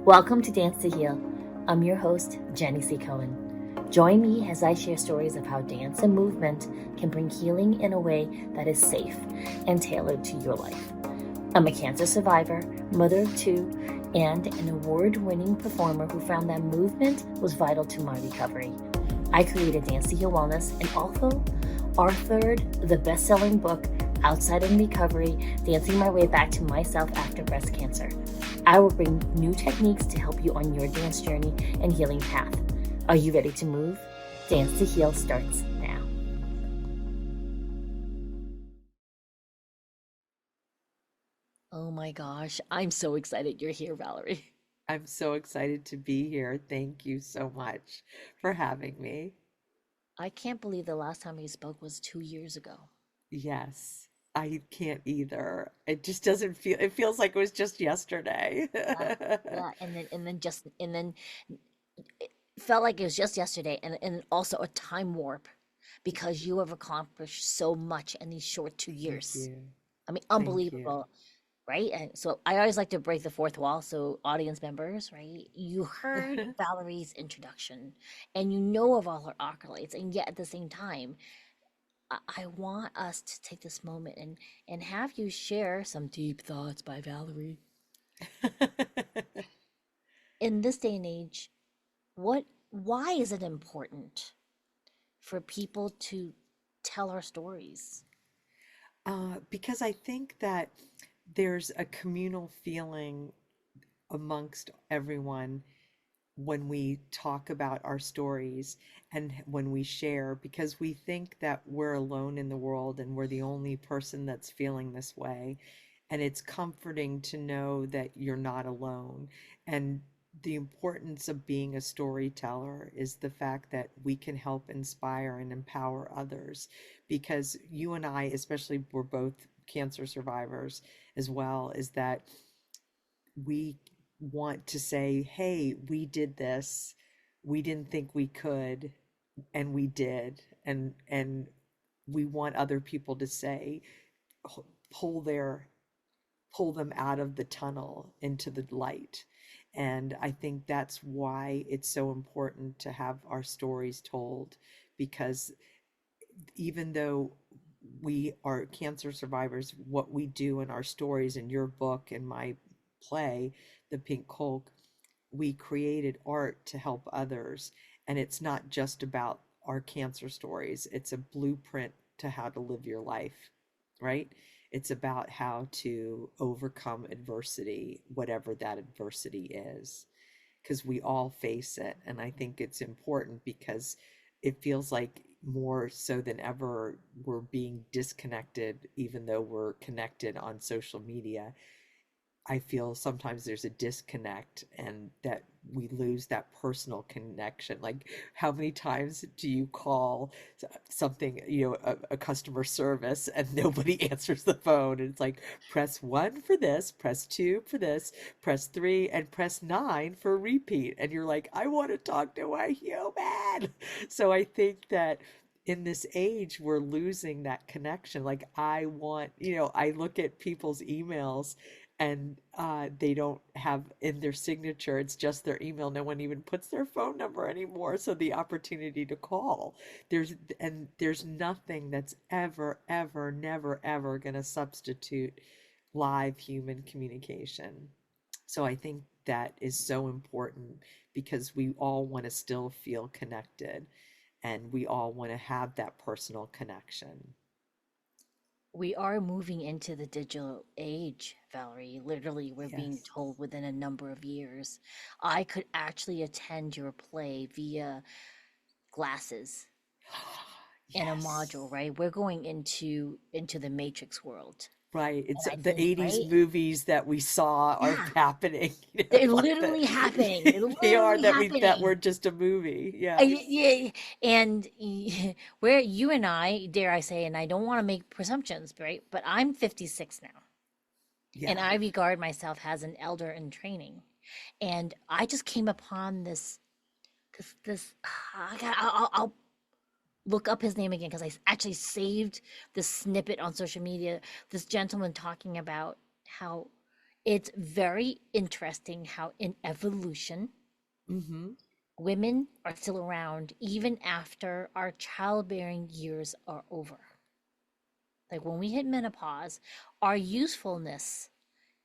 Welcome to Dance to Heal. I'm your host, Jenny C. Cohen. Join me as I share stories of how dance and movement can bring healing in a way that is safe and tailored to your life. I'm a cancer survivor, mother of two, and an award-winning performer who found that movement was vital to my recovery. I created Dance to Heal Wellness and also authored the best-selling book, Outside of Recovery, Dancing My Way Back to Myself After Breast Cancer. I will bring new techniques to help you on your dance journey and healing path. Are you ready to move? Dance to Heal starts now. Oh my gosh, I'm so excited you're here, Valerie. I'm so excited to be here. Thank you so much for having me. I can't believe the last time we spoke was 2 years ago. Yes, I can't either. It just doesn't feel, it feels like it was just yesterday. Yeah, yeah, and then it felt like it was just yesterday, and also a time warp because you have accomplished so much in these short 2 years. Thank you. I mean, Thank you. unbelievable, right? And so I always like to break the fourth wall. So audience members, right? You heard Valerie's introduction and you know of all her accolades, and yet at the same time, I want us to take this moment and have you share some deep thoughts by Valerie. In this day and age, why is it important for people to tell our stories? Because I think that there's a communal feeling amongst everyone when we talk about our stories and when we share, because we think that we're alone in the world and we're the only person that's feeling this way. And it's comforting to know that you're not alone. And the importance of being a storyteller is the fact that we can help inspire and empower others. Because you and I, especially, we're both cancer survivors as well, is that we want to say, hey, we did this. We didn't think we could, and we did. And we want other people to say, pull their pull them out of the tunnel into the light. And I think that's why it's so important to have our stories told, because even though we are cancer survivors, what we do in our stories, in your book and my play, The Pink Conqueror, we created art to help others. And it's not just about our cancer stories, it's a blueprint to how to live your life, right? It's about how to overcome adversity, whatever that adversity is, because we all face it. And I think it's important because it feels like more so than ever we're being disconnected, even though we're connected on social media. I feel sometimes there's a disconnect and that we lose that personal connection. Like, how many times do you call something, a customer service and nobody answers the phone? And it's like, press one for this, press two for this, press three, and press nine for repeat. And you're like, I want to talk to a human. So I think that in this age, we're losing that connection. Like, I look at people's emails and they don't have in their signature, it's just their email. No one even puts their phone number anymore, so the opportunity to call, there's nothing that's ever never ever going to substitute live human communication. So I think that is so important, because we all want to still feel connected and we all want to have that personal connection. We are moving into the digital age, Valerie. Literally, we're being Yes. told within a number of years. I could actually attend your play via glasses in a Yes. module, right? We're going into the Matrix world. Right. And It's I the think, 80s right? movies that we saw are Yeah, happening, they're like that. literally happening. They're They are literally that happening. were just a movie. Yes. Yeah, and where you and I, dare I say, and I don't want to make presumptions, right? But I'm 56 now, and Yeah. I regard myself as an elder in training. And I just came upon this. I'll look up his name again because actually saved this snippet on social media. This gentleman talking about how it's very interesting how in evolution, Mm-hmm. women are still around even after our childbearing years are over. Like when we hit menopause, our usefulness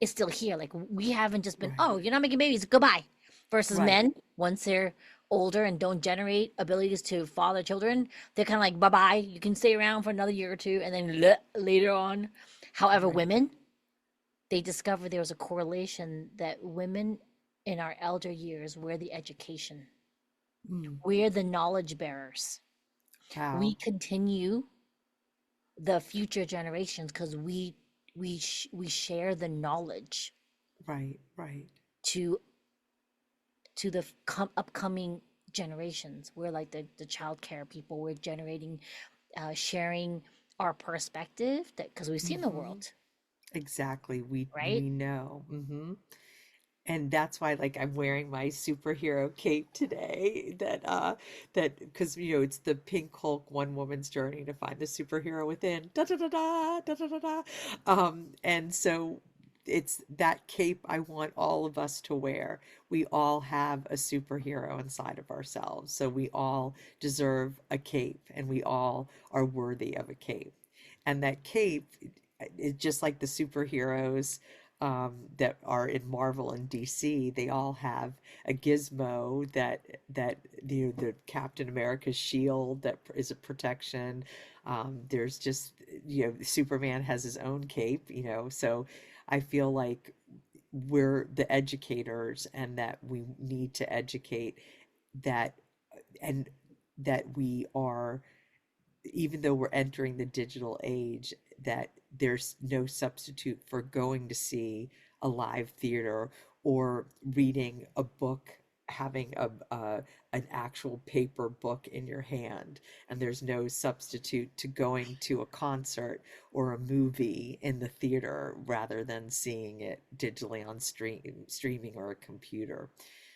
is still here. Like we haven't just been, Right. oh, you're not making babies, goodbye. Versus Right. men, once they're older and don't generate abilities to father children, they're kind of like, bye bye. You can stay around for another year or two, and then later on. However, Right. women, they discovered there was a correlation that women in our elder years, we're the education, Mm. we're the knowledge bearers. We Wow. continue the future generations because we share the knowledge Right. Right. to the upcoming generations. We're like the child care people. We're generating, sharing our perspective that because we've seen the Mm-hmm. world, Exactly. right? We know. Mm-hmm. And that's why like I'm wearing my superhero cape today that because it's the Pink Hulk one woman's journey to find the superhero within da da da da da da da da and so it's that cape I want all of us to wear. We all have a superhero inside of ourselves, so we all deserve a cape and we all are worthy of a cape. And that cape is just like the superheroes that are in Marvel and DC. They all have a gizmo that the Captain America's shield that is a protection. There's just Superman has his own cape. So I feel like we're the educators and that we need to educate that and that we are, even though we're entering the digital age, that there's no substitute for going to see a live theater or reading a book, having an actual paper book in your hand. And there's no substitute to going to a concert or a movie in the theater rather than seeing it digitally on streaming or a computer.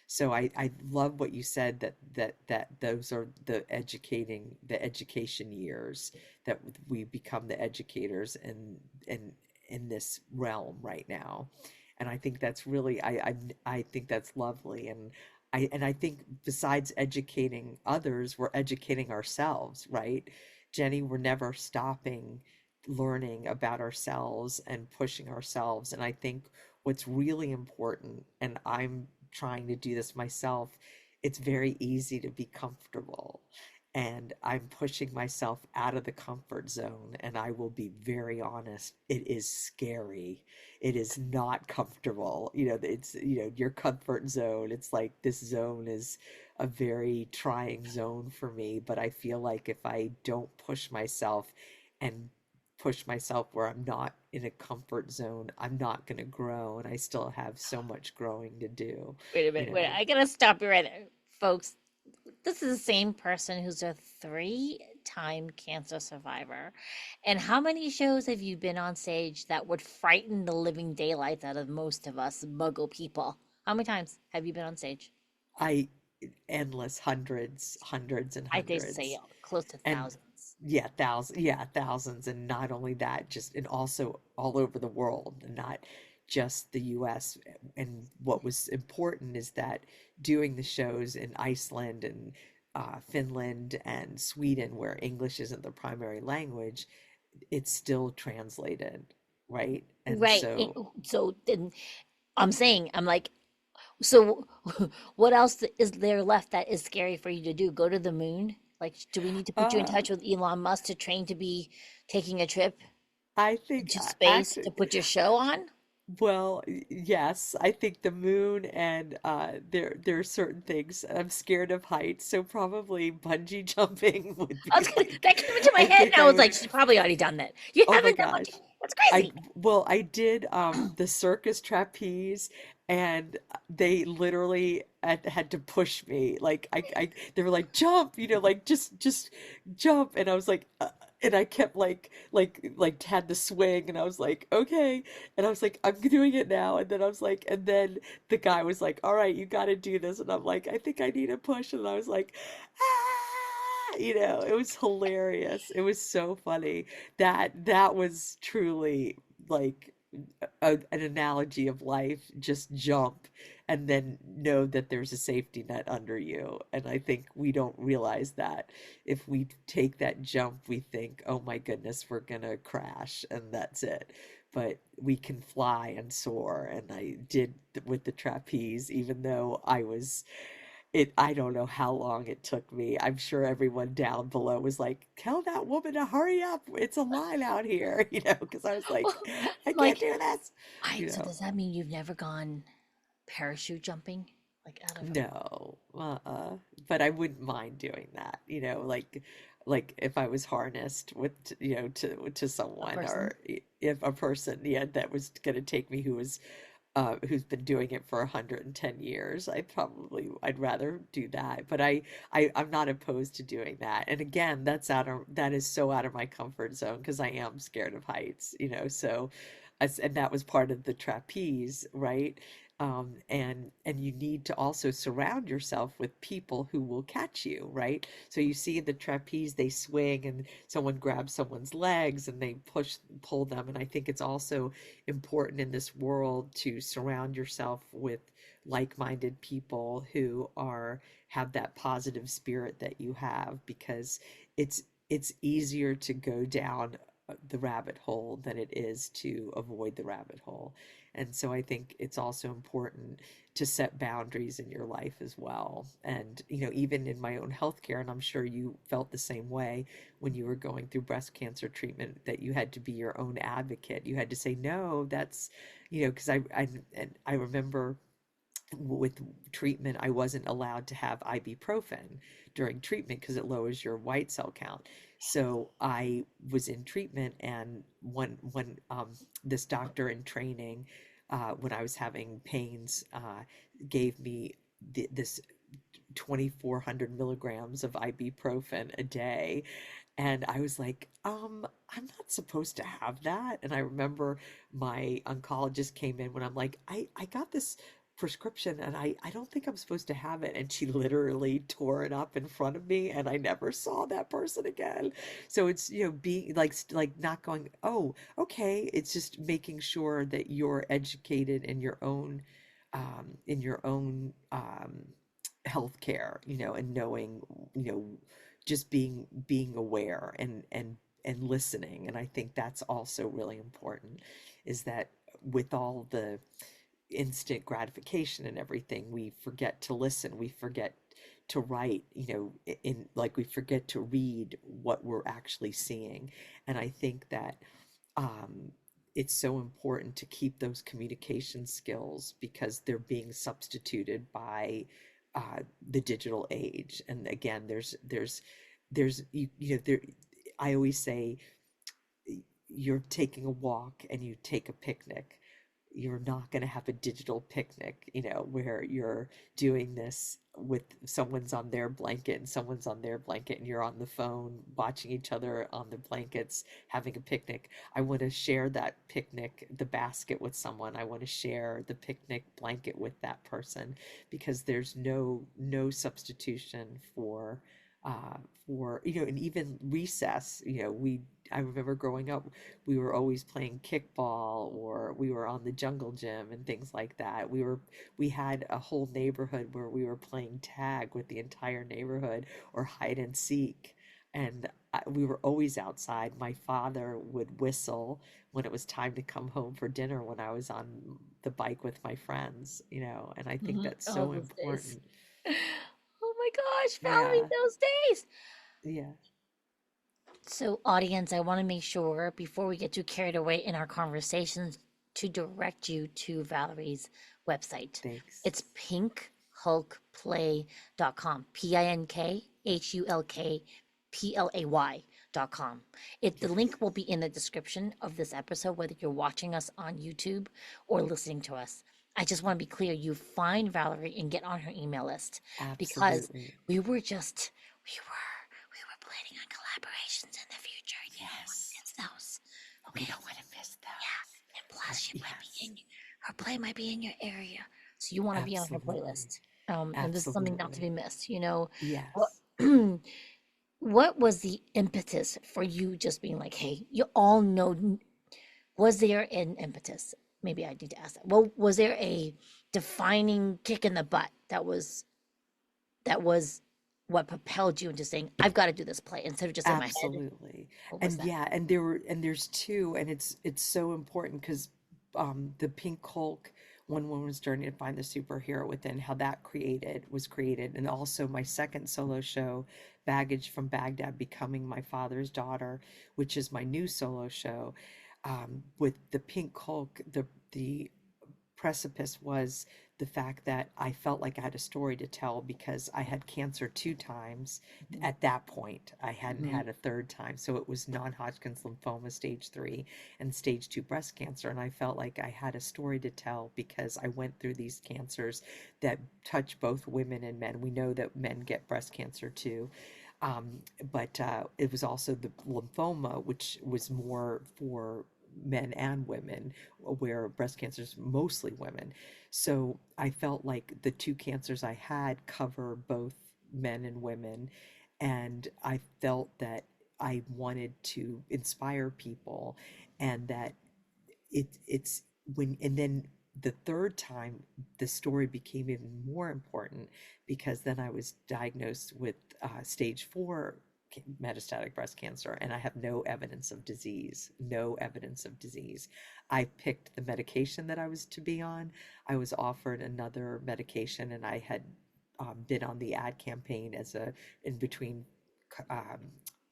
So I love what you said, that those are the education years, that we become the educators in this realm right now. And I think that's really I think that's lovely. And I think besides educating others, we're educating ourselves, right? Jenny, we're never stopping learning about ourselves and pushing ourselves. And I think what's really important, and I'm trying to do this myself, it's very easy to be comfortable. And I'm pushing myself out of the comfort zone. And I will be very honest, it is scary. It is not comfortable. It's, your comfort zone. It's like this zone is a very trying zone for me. But I feel like if I don't push myself and push myself where I'm not in a comfort zone, I'm not going to grow. And I still have so much growing to do, Wait a you minute, wait. know. I gotta stop you right there, folks. This is the same person who's a three-time cancer survivor. And how many shows have you been on stage that would frighten the living daylights out of most of us muggle people? How many times have you been on stage? I Endless, hundreds and I did say hundreds. close to And thousands. thousands. And not only that, just and also all over the world, and not just the US. And what was important is that doing the shows in Iceland and Finland and Sweden, where English isn't the primary language, it's still translated, right? And Right. so So then I'm saying, I'm like, so what else is there left that is scary for you to do? Go to the moon? Like, do we need to put you in uh touch with Elon Musk to train to be taking a trip I think into space actually, to put your show on? well, yes, I think the moon, and there are certain things. I'm scared of heights, so probably bungee jumping would I be was gonna, like, that came into my I head, and think I I was would. like, she's probably already done that. You Oh my haven't done gosh. bungee? That's crazy. I did the circus trapeze, and they literally had to push me. Like they were like, jump, like just jump. And I was like, and I kept like had the swing, and I was like, okay. And I was like, I'm doing it now. And then I was like, and then the guy was like, all right, you got to do this. And I'm like, I think I need a push. And I was like, it was hilarious. It was so funny. That was truly like an analogy of life, just jump and then know that there's a safety net under you. And I think we don't realize that. If we take that jump, we think, oh my goodness, we're gonna crash and that's it. But we can fly and soar. And I did with the trapeze, even though I don't know how long it took me. I'm sure everyone down below was like, tell that woman to hurry up. It's a line out here, because I was like, I can't Like, do this, I you so know. does that mean you've never gone parachute jumping? Like out of No, but I wouldn't mind doing that, like if I was harnessed with, to a someone, person? or if a person, yeah, that was going to take me, who's been doing it for 110 years. I'd rather do that. But I'm not opposed to doing that. And again, that is so out of my comfort zone because I am scared of heights, so and that was part of the trapeze, right? And you need to also surround yourself with people who will catch you, right? So you see in the trapeze, they swing and someone grabs someone's legs and they pull them. And I think it's also important in this world to surround yourself with like-minded people who have that positive spirit that you have, because it's easier to go down the rabbit hole than it is to avoid the rabbit hole. And so I think it's also important to set boundaries in your life as well. And, even in my own healthcare, and I'm sure you felt the same way when you were going through breast cancer treatment, that you had to be your own advocate. You had to say, no, that's, because I remember with treatment, I wasn't allowed to have ibuprofen during treatment because it lowers your white cell count. So I was in treatment, and when this doctor in training, when I was having pains, gave me this 2,400 milligrams of ibuprofen a day. And I was like, I'm not supposed to have that. And I remember my oncologist came in when I'm like, I got this prescription and I don't think I'm supposed to have it. And she literally tore it up in front of me and I never saw that person again. So it's, being like not going, oh, okay. It's just making sure that you're educated in your own healthcare, and knowing, you know, just being aware and listening. And I think that's also really important, is that with all the instant gratification and everything, we forget to listen, we forget to write, in like we forget to read what we're actually seeing. And I think that um, it's so important to keep those communication skills because they're being substituted by the digital age. And again, there. I always say, you're taking a walk and you take a picnic. You're not going to have a digital picnic, where you're doing this with someone's on their blanket and someone's on their blanket and you're on the phone watching each other on the blankets having a picnic. I want to share that picnic, the basket, with someone. I want to share the picnic blanket with that person, because there's no substitution for uh and even recess. I remember growing up, we were always playing kickball, or we were on the jungle gym and things like that. We had a whole neighborhood where we were playing tag with the entire neighborhood, or hide and seek. And we were always outside. My father would whistle when it was time to come home for dinner when I was on the bike with my friends, and I think Mhm. that's All so those days. important. Oh my gosh, Valerie, Yeah, those days. yeah. So, audience, I want to make sure before we get too carried away in our conversations to direct you to Valerie's website. It's Thanks. pinkhulkplay.com, pinkhulkplay.com. The link Yes. will be in the description of this episode, whether you're watching us on YouTube or listening to us. I just want to be clear, you find Valerie and get on her email list, because Absolutely. we were planning on collaborations in the future, and you don't want to Yes. miss those. We Okay. don't want to miss Yeah. those. And plus she might be Yes. her play might be in your area. So you want to be on her Absolutely. playlist. And this is something not to be Absolutely. missed. What Yes. what was the impetus for you just being like, hey, you all know Was there an impetus? Maybe I need to ask that. Well, was there a defining kick in the butt that was what propelled you into saying, I've got to do this play instead of just in my head? Absolutely. What was And that? yeah, and there's two, and it's so important because the Pink Hulk, One Woman's Journey to Find the Superhero Within, how that was created, and also my second solo show, Baggage from Baghdad, Becoming My Father's Daughter, which is my new solo show. With the Pink Hulk, the precipice was the fact that I felt like I had a story to tell because I had cancer two times. Mhm, At that point, I hadn't mhm, had a third time. So it was non-Hodgkin's lymphoma stage 3 and stage 2 breast cancer. And I felt like I had a story to tell because I went through these cancers that touch both women and men. We know that men get breast cancer too. Um, but it was also the lymphoma, which was more for men and women, where breast cancer is mostly women. So I felt like the two cancers I had cover both men and women. And I felt that I wanted to inspire people, and that it's when, and then the third time the story became even more important because then I was diagnosed with stage 4 metastatic breast cancer, and I have no evidence of disease. No evidence of disease. I picked the medication that I was to be on. I was offered another medication, and I had been on the ad campaign as a in between um,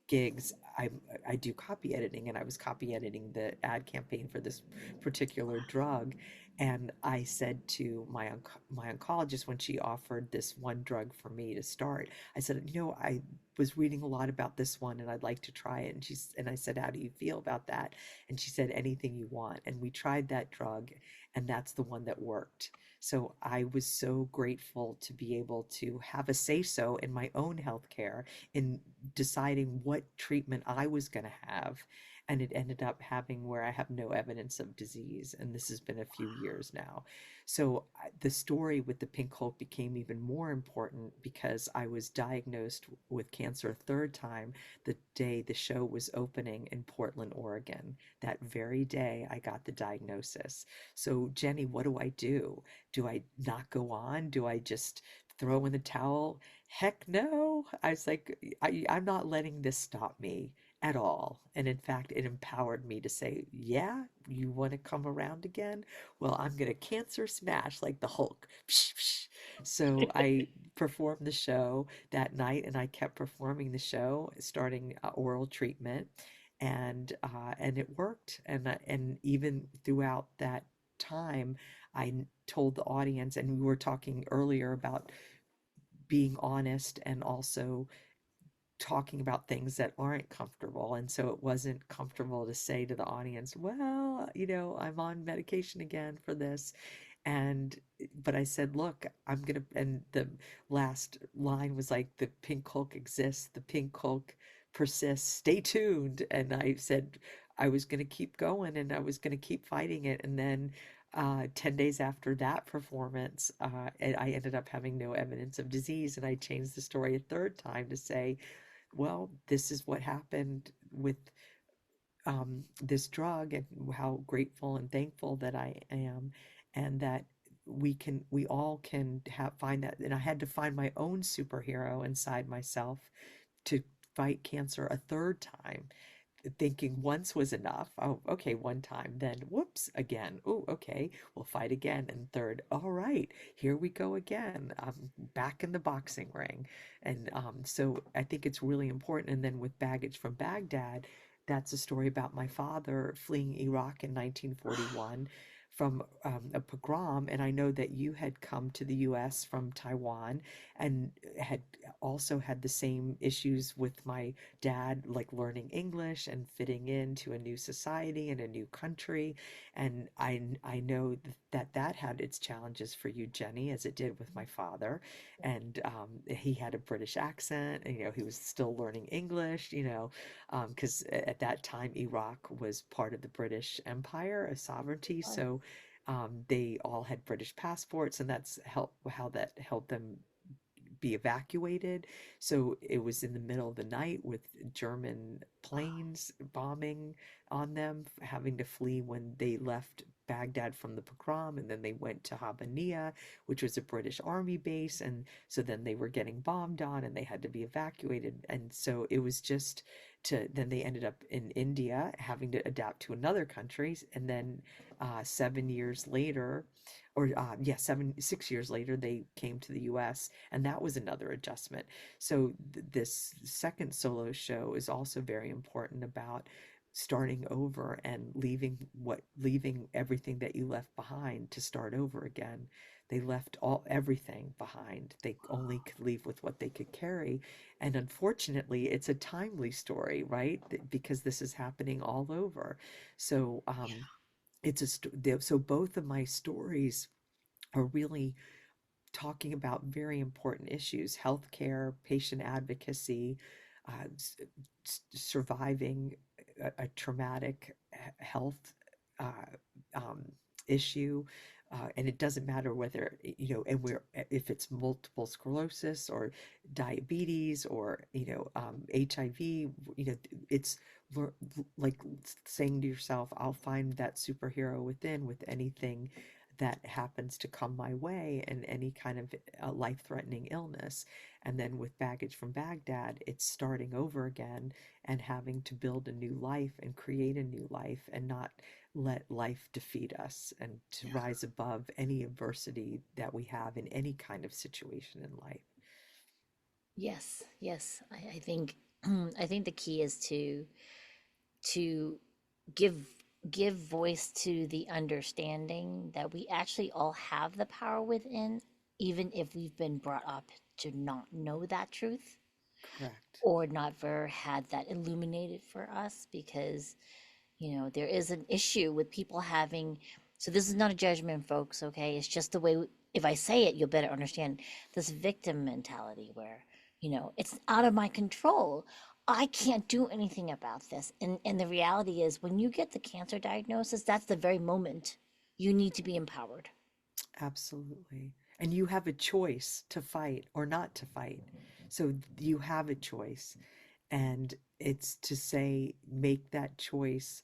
gigs. I do copy editing, and I was copy editing the ad campaign for this particular drug. And I said to my oncologist when she offered this one drug for me to start, I said, I was reading a lot about this one and I'd like to try it. And I said, how do you feel about that? And she said, anything you want. And we tried that drug, and that's the one that worked. So I was so grateful to be able to have a say so in my own healthcare, in deciding what treatment I was going to have. And it ended up having where I have no evidence of disease. And this has been a few years now. So the story with the Pink Hulk became even more important because I was diagnosed with cancer a third time the day the show was opening in Portland, Oregon. That very day, I got the diagnosis. So, Jenny, what do I do? Do I not go on? Do I just throw in the towel? Heck no. I was like, I'm not letting this stop me at all. And in fact, it empowered me to say, yeah, you want to come around again? Well, I'm going to cancer smash like the Hulk. Psh, psh. So I performed the show that night, and I kept performing the show, starting oral treatment, and it worked. And even throughout that time, told the audience, and we were talking earlier about being honest and also talking about things that aren't comfortable. And so it wasn't comfortable to say to the audience, well, I'm on medication again for this. And but I said, look, and the last line was like, the Pink Hulk exists, the Pink Hulk persists, stay tuned. And I said I was going to keep going, and I was going to keep fighting it. And then 10 days after that performance, I ended up having no evidence of disease. And I changed the story a third time to say, well, this is what happened with this drug, and how grateful and thankful that I am, and that we all can find that. And I had to find my own superhero inside myself to fight cancer a third time, thinking once was enough. Oh, okay, one time, then whoops, again. Oh, okay, we'll fight again. And third, all right, here we go again. I'm back in the boxing ring. And so I think it's really important. And then with Baggage from Baghdad, that's a story about my father fleeing Iraq in 1941 from a pogrom. And I know that you had come to the US from Taiwan, and had also had the same issues with my dad, like learning English and fitting into a new society and a new country. And I know that had its challenges for you, Jenny, as it did with my father. And he had a British accent, and he was still learning English, because at that time Iraq was part of the British Empire, a sovereignty. So they all had British passports, and that's how that helped them be evacuated. So it was in the middle of the night with German planes bombing on them, having to flee when they left Baghdad from the pogrom, and then they went to Habaniya, which was a British army base, and so then they were getting bombed on and they had to be evacuated. And so it was just to then they ended up in India having to adapt to another country, and then 7 years later, or yeah, 6 years later, they came to the US, and that was another adjustment. So this second solo show is also very important about starting over and leaving everything that you left behind to start over again. They left everything behind. They only could leave with what they could carry. And unfortunately, it's a timely story, right? Because this is happening all over. So so both of my stories are really talking about very important issues: healthcare, patient advocacy, uh, surviving a traumatic health uh, um, issue. And it doesn't matter whether, and if it's multiple sclerosis or diabetes or, HIV, it's like saying to yourself, I'll find that superhero within with anything that happens to come my way, and any kind of life-threatening illness. And then with Baggage from Baghdad, it's starting over again and having to build a new life and create a new life, and not let life defeat us, and to rise above any adversity that we have in any kind of situation in life. Yes, yes. I think I think the key is to give give voice to the understanding that we actually all have the power within, even if we've been brought up to not know that truth Correct. or not ever had that illuminated for us. Because there is an issue with people having, so this is not a judgment, folks, okay? It's just the way, if I say it, you'll better understand this victim mentality where, it's out of my control. I can't do anything about this. And the reality is, when you get the cancer diagnosis, that's the very moment you need to be empowered. Absolutely. And you have a choice to fight or not to fight. So you have a choice. And it's to say, make that choice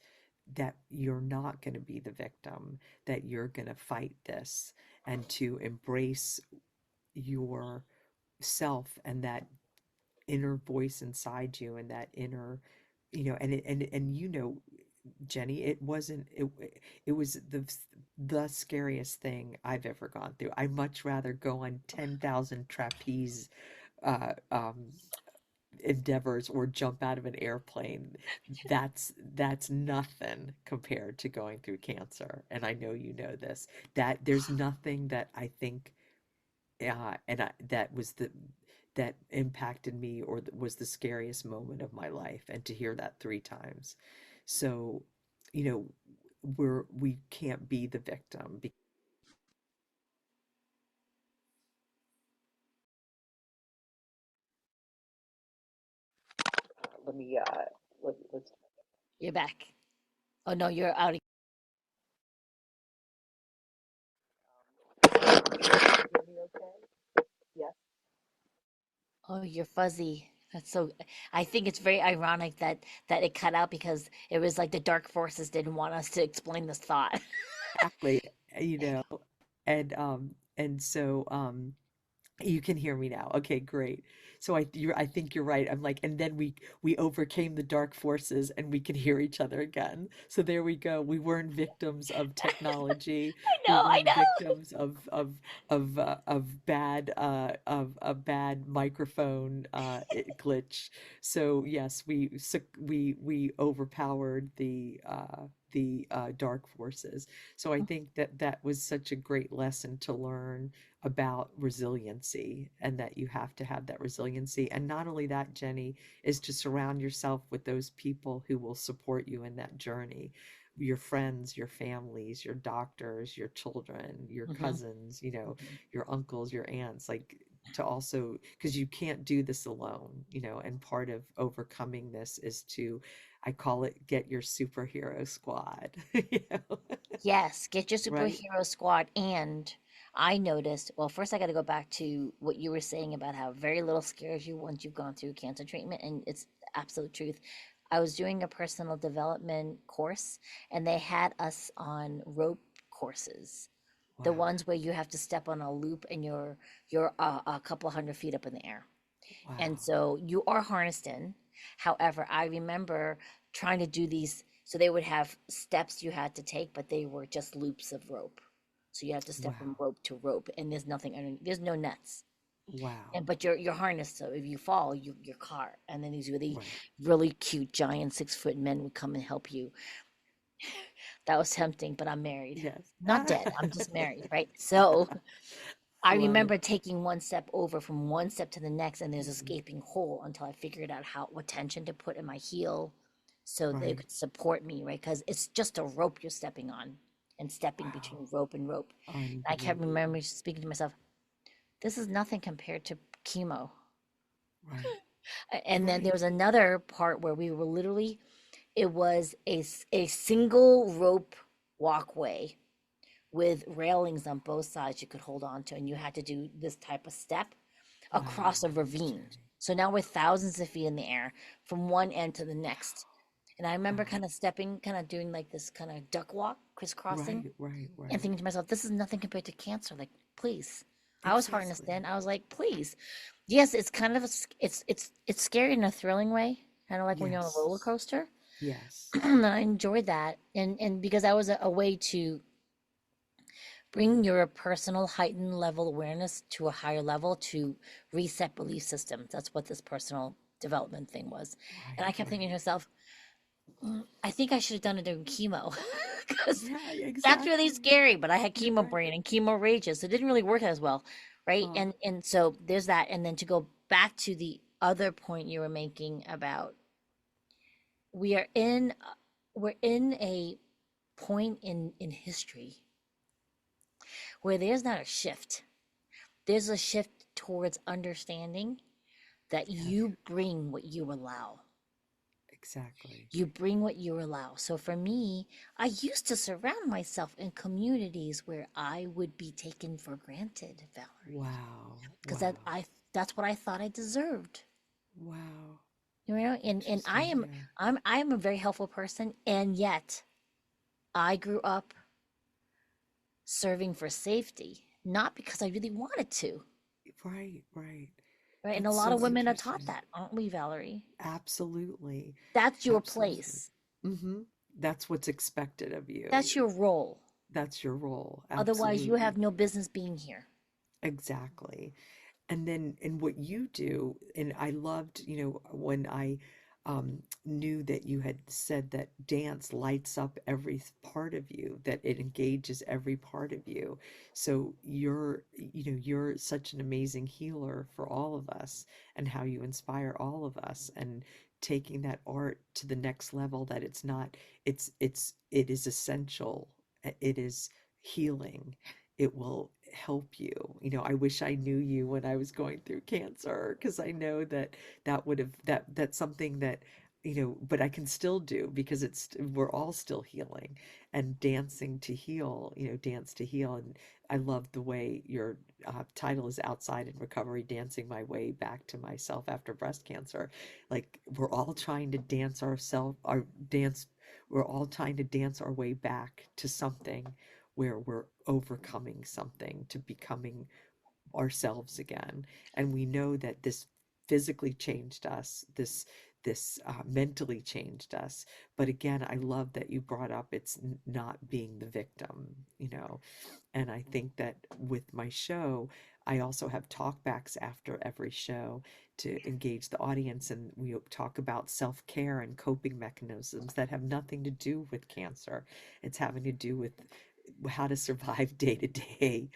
that you're not going to be the victim, that you're going to fight this, and to embrace your self and that inner voice inside you, and that inner, Jenny, it was the scariest thing I've ever gone through. I'd much rather go on 10,000 trapeze uh, um, endeavors or jump out of an airplane. That's nothing compared to going through cancer. And I know you know this, that there's nothing that I think that impacted me or was the scariest moment of my life, and to hear that three times. So, you know, we can't be the victim. Let me let's You're back. Oh no, you're out. hear me okay? Yes. Oh, you're fuzzy. That's so. I think it's very ironic that it cut out because it was like the dark forces didn't want us to explain this thought. Exactly. You know, and so you can hear me now. Okay, great. So I think you're right. I'm like, and then we overcame the dark forces and we can hear each other again. So there we go. We weren't victims of technology. We I weren't know. victims of bad of a bad microphone glitch. So yes, we overpowered the dark forces. So I think that that was such a great lesson to learn about resiliency, and that you have to have that resiliency. And not only that, Jenny, is to surround yourself with those people who will support you in that journey: your friends, your families, your doctors, your children, your Hmm. cousins, your uncles, your aunts, like, to also, because you can't do this alone, and part of overcoming this is to, I call it, get your superhero squad, you know, Yes, get your right? superhero squad, and I noticed, well, first I got to go back to what you were saying about how very little scares you once you've gone through cancer treatment. And it's absolute truth. I was doing a personal development course and they had us on rope courses, the Wow. ones where you have to step on a loop and you're a couple hundred feet up in the air. And Wow. so you are harnessed in. However, I remember trying to do these. So they would have steps you had to take, but they were just loops of rope. So you have to step from Wow. rope to rope, and there's nothing underneath. There's no nets, Wow. and but you're harnessed. So if you fall, you're caught. And then these really, Right. really cute giant 6 foot men would come and help you. That was tempting, but I'm married, Yes. not dead. I'm just married, right? So I Love it. remember taking one step over from one step to the next, and there's a Mhm. gaping hole until I figured out how what tension to put in my heel so they Right. could support me, right? Because it's just a rope you're stepping on and stepping Wow. between rope and rope. And I kept Unbelievable. remembering speaking to myself, this is nothing compared to chemo. Right. And then there Right. was another part where we were literally, it was a single rope walkway with railings on both sides you could hold on to, and you had to do this type of step across a Wow. ravine. Jenny. So now we're thousands of feet in the air from one end to the next. And I remember Wow. kind of stepping, kind of doing like this kind of duck walk, crisscrossing, Right. Right. and Right. thinking to myself, this is nothing compared to cancer. Like, please. I was harnessed in. Exactly. I was like, please. Yes, it's kind of it's scary in a thrilling way, kind of like when you're on a Yes. roller coaster. Yes. I enjoyed that, and because that was a way to bring your personal heightened level awareness to a higher level to reset belief systems. That's what this personal development thing was. And Right. I kept thinking to Right. myself, I think I should have done it during chemo because Yeah. that's really Exactly. scary. But I had You're chemo right. brain and chemo rages, so it didn't really work as well, right? Oh. And so there's that. And then to go back to the other point you were making about we are in we're in a point in history where there's not a shift. There's a shift towards understanding that Yes. you bring what you allow. Exactly. You bring what you allow. So for me, I used to surround myself in communities where I would be taken for granted, Valerie, Wow. because Wow. that's what I thought I deserved. Wow. You know, and I Interesting. am Yeah. I am a very helpful person, and yet I grew up serving for safety, not because I really wanted to, Right. Right. right? And a That's lot of so women are taught interesting. that, aren't we, Valerie? Absolutely. That's your Absolutely. place. Mm-hmm. That's what's expected of you. That's your role. That's your role. Otherwise, you have Absolutely. no business being here. Exactly. And then and what you do, and I loved, when I knew that you had said that dance lights up every part of you, that it engages every part of you. So you're such an amazing healer for all of us, and how you inspire all of us, and taking that art to the next level, that it's not, it is essential. It is healing. It will help you. I wish I knew you when I was going through cancer, because I know that that's something that, but I can still do, because we're all still healing and dancing to heal, dance to heal. And I love the way your title is Outside in Recovery, Dancing My Way Back to Myself After Breast Cancer. Like, we're all trying to dance, we're all trying to dance our way back to something where we're overcoming something, to becoming ourselves again. And we know that this physically changed us, this mentally changed us. But again, I love that you brought up, it's not being the victim. And I think that with my show, I also have talkbacks after every show to engage the audience, and we talk about self-care and coping mechanisms that have nothing to do with cancer. It's having to do with how to survive day to day,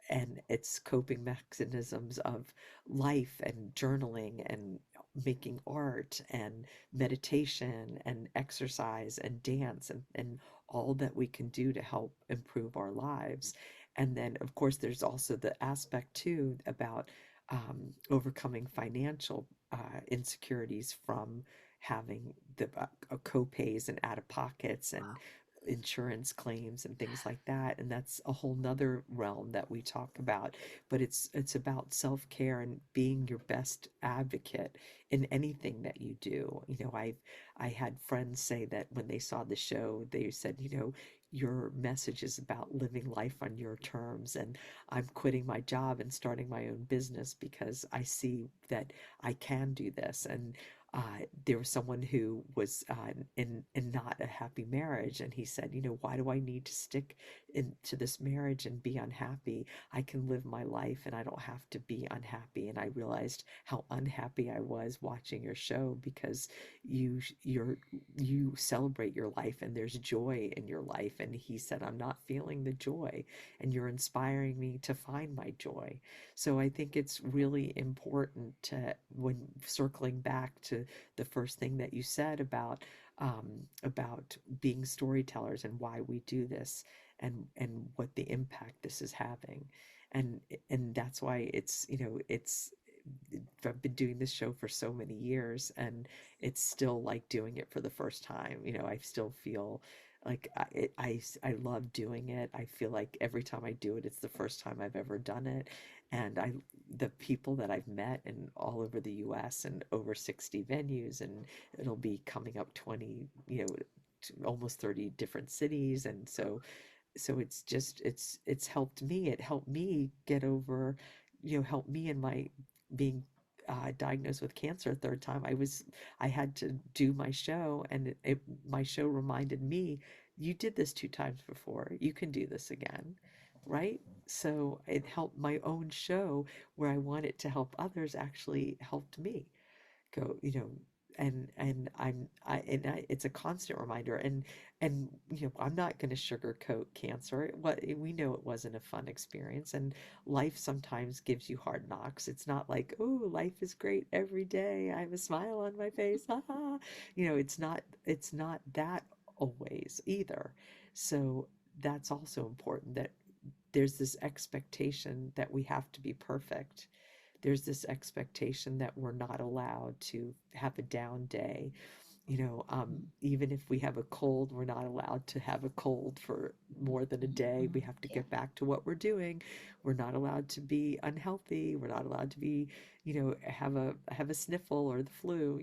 and its coping mechanisms of life, and journaling, and making art, and meditation, and exercise, and dance, and all that we can do to help improve our lives. And then, of course, there's also the aspect too about overcoming financial insecurities from having the co-pays and out of pockets, and insurance claims and things like that, and that's a whole nother realm that we talk about. But it's about self-care and being your best advocate in anything that you do. I had friends say that when they saw the show, they said, your message is about living life on your terms, and I'm quitting my job and starting my own business because I see that I can do this. And there was someone who was in not a happy marriage, and he said, why do I need to stick into this marriage and be unhappy? I can live my life and I don't have to be unhappy. And I realized how unhappy I was watching your show, because you celebrate your life and there's joy in your life. And he said, I'm not feeling the joy, and you're inspiring me to find my joy. So I think it's really important to, when circling back to the first thing that you said about being storytellers and why we do this, and what the impact this is having, and and that's why it's I've been doing this show for so many years, and it's still like doing it for the first time. I still feel like I love doing it. I feel like every time I do it, it's the first time I've ever done it. And the people that I've met in all over the US and over 60 venues, and it'll be coming up 20, almost 30 different cities. And so it's just it's helped me. It helped me get over, help me in my being diagnosed with cancer a third time. I had to do my show, and my show reminded me, you did this two times before, you can do this again, right? So it helped my own show, where I wanted to help others, actually helped me go, it's a constant reminder. And I'm not going to sugarcoat cancer. What we know, it wasn't a fun experience, and life sometimes gives you hard knocks. It's not like, oh, life is great every day, I have a smile on my face, haha. It's not that always either. So that's also important, that there's this expectation that we have to be perfect. There's this expectation that we're not allowed to have a down day. Even if we have a cold, we're not allowed to have a cold for more than a day. We have to Yeah. get back to what we're doing. We're not allowed to be unhealthy. We're not allowed to be, have a sniffle or the flu.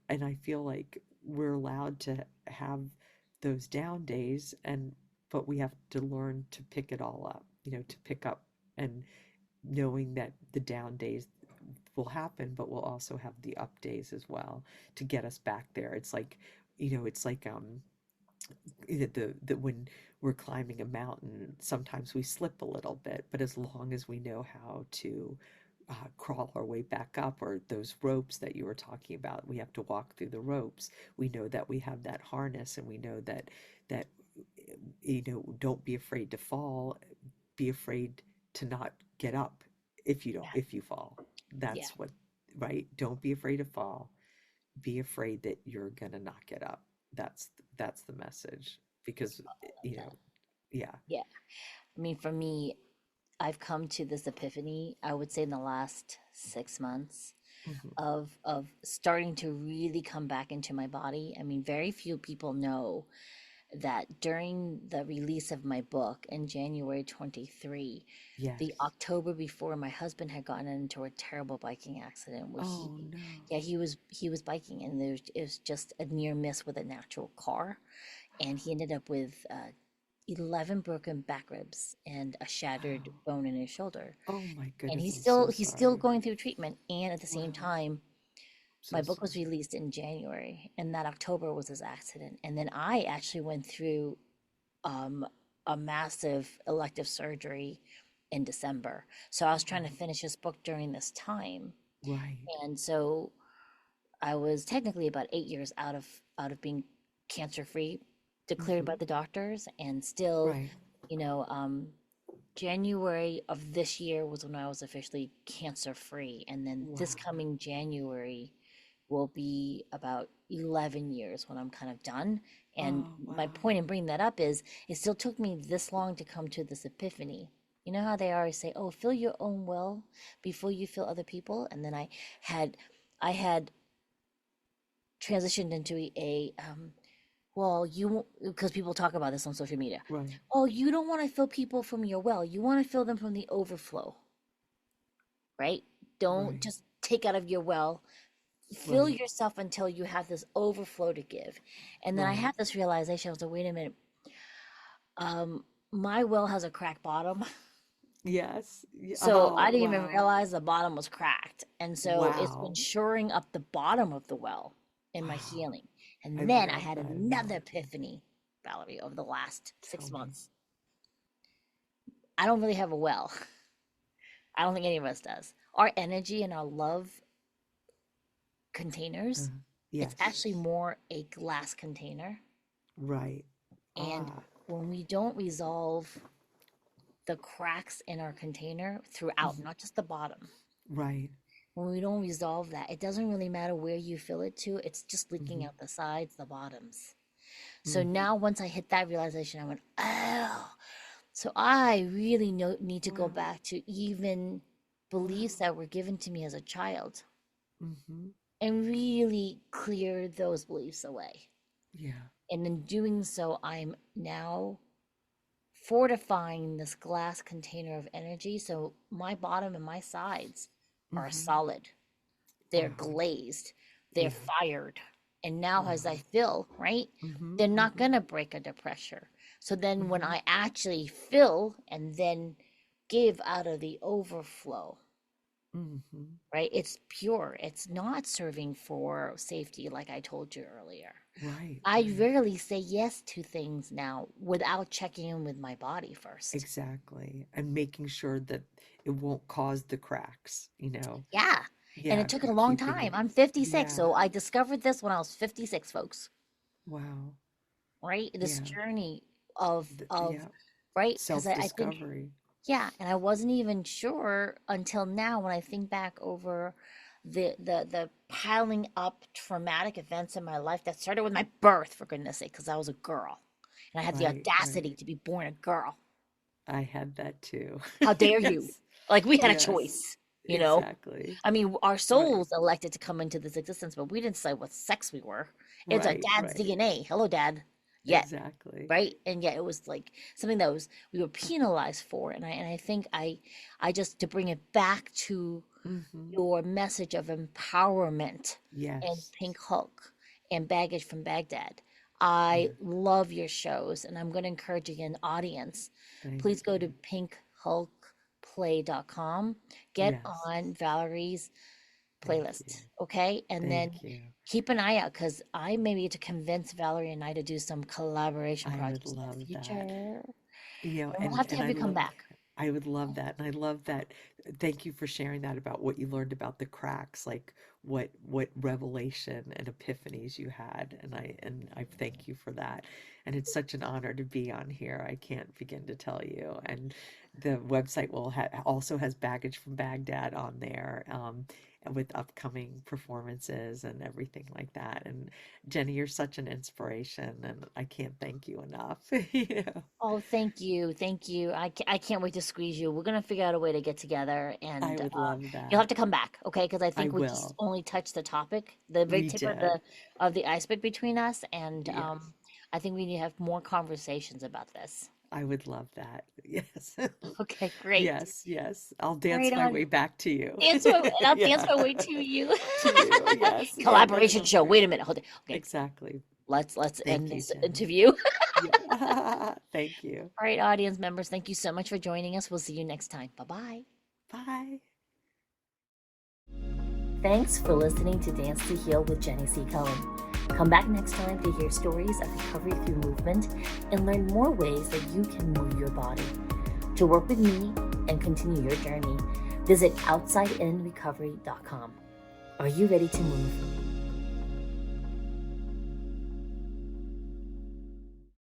And I feel like we're allowed to have those down days, but we have to learn to pick it all up, to pick up, and knowing that the down days will happen, but we'll also have the up days as well, to get us back there. It's like the when we're climbing a mountain, sometimes we slip a little bit, but as long as we know how to crawl our way back up, or those ropes that you were talking about, we have to walk through the ropes. We know that we have that harness, and we know that don't be afraid to fall. Be afraid to not get up Yeah. if you fall. Yeah. That's what, right? Don't be afraid to fall. Be afraid that you're gonna not get up. That's the message, because you Yeah. know yeah. Yeah. I mean, for me, I've come to this epiphany, I would say, in the last 6 months, Mhm. of starting to really come back into my body. I mean, very few people know that during the release of my book in January 23, the Yes. October before, my husband had gotten into a terrible biking accident where Oh no. yeah, he was biking, and it was just a near miss with a natural car, and he ended up with 11 broken back ribs and a shattered Wow. bone in his shoulder. Oh my And goodness, he's I'm still so he's still sorry. going through treatment. And at the same Wow. time, my So book was sorry. released in January, and that October was his accident. And then I actually went through um, a massive elective surgery in December. So I was trying to Wow. finish this book during this time. Right. And so I was technically about 8 years out of being cancer free, declared by Hmm. the doctors, and still, Right. you know, January of this year was when I was officially cancer free, and then this Wow. coming January will be about 11 years when I'm kind of done. And Oh my wow. point in bringing that up is it still took me this long to come to this epiphany. You know how they always say, "Oh, fill your own well before you fill other people," and then had I had transitioned into a well, because people talk about this on social media. Right. Oh, you don't want to fill people from your well. You want to fill them from the overflow, right? Don't Right. just take out of your well. Fill Right. yourself until you have this overflow to give. And then I Right. had this realization. I was like, wait a minute. My well has a cracked bottom. Yes. So Oh, I didn't even wow. realize the bottom was cracked. And so it's been Wow. shoring up the bottom of the well in my Wow. healing. I And then I love had that another analogy. epiphany, Valerie, over the last Tell 6 me. months. I don't really have a well. I don't think any of us does. Our energy and our love containers, it's Yes. actually more a glass container. Right. And Ah. when we don't resolve the cracks in our container throughout, Mhm. not just the bottom, Right. when we don't resolve that, it doesn't really matter where you fill it to, it's just leaking Hmm. out the sides, the bottoms. So Mm. now, once I hit that realization, I went, oh, so I really need to go Wow. back to even beliefs Wow. that were given to me as a child Hmm. and really clear those beliefs away. Yeah. And in doing so, I'm now fortifying this glass container of energy. So my bottom and my sides are Hmm. solid, they're Wow. glazed, they're Yeah. fired. And now, as I Wow. fill, right, Hmm. they're not Hmm. going to break under pressure. So then, when Hmm. I actually fill and then give out of the overflow, Hmm. right, it's pure. It's not serving for safety, like I told you earlier. Right. I Right. rarely say yes to things now without checking in with my body first. Exactly. And making sure that it won't cause the cracks, Yeah. And Yeah, it took a long keeping time. it. I'm 56, Yeah. so I discovered this when I was 56, folks. Wow. Right? This Yeah. journey of Yeah. right? Because I think, Self-discovery. yeah, and I wasn't even sure until now when I think back over the piling up traumatic events in my life that started with my birth, for goodness sake, because I was a girl. And I had the Right. Right. audacity to be born a girl. I had that too. How dare you? Yes. Like we had a Yes. choice, you know? Exactly. I mean, our Right. souls elected to come into this existence, but we didn't say what sex we were. It's our Right. dad's Right. DNA. Hello, dad. Yet, Exactly. right? And yet it was like something that was we were penalized for. And I think I just to bring it back to Hmm. your message of empowerment and Yes. Pink Hulk and Baggage from Baghdad. I Yeah. love your shows, and I'm going to encourage you an audience. Thank Please go to you. pinkhulkplay.com. Get Yes. on Valerie's Thank you. playlist, okay? And then Thank you. keep an eye out because I may need to convince Valerie and I to do some collaboration I would projects in the love that. future. You know, And we'll and have to and have I you come love back. I would love that. And I love that. Thank you for sharing that about what you learned about the cracks, like what revelation and epiphanies you had. And I thank you for that. And it's such an honor to be on here. I can't begin to tell you. And the website also has Baggage from Baghdad on there, with upcoming performances and everything like that. And Jenny, you're such an inspiration, and I can't thank you enough. Yeah. Oh, thank you. Thank you. I can't wait to squeeze you. We're going to figure out a way to get together I and would love you'll have that. to come back, okay? Because I I think we just will. only touched the topic, the very We tip of did. the iceberg between us and Yes. I think we need to have more conversations about this. I would love that. Yes. Okay, great. Yes, yes. I'll Right dance my on. way back to you. And I'll dance Yeah. my way to you. To you. Yes. Yeah, that Collaboration sounds show. great. Wait a minute. Hold it. Okay, Exactly. let's end Thank you, this Jenny. interview. Yeah. Thank you. All right, audience members, thank you so much for joining us. We'll see you next time. Bye-bye. Bye. Thanks for listening to Dance to Heal with Jenny C. Cohen. Come back next time to hear stories of recovery through movement and learn more ways that you can move your body. To work with me and continue your journey, visit OutsideInRecovery.com. Are you ready to move?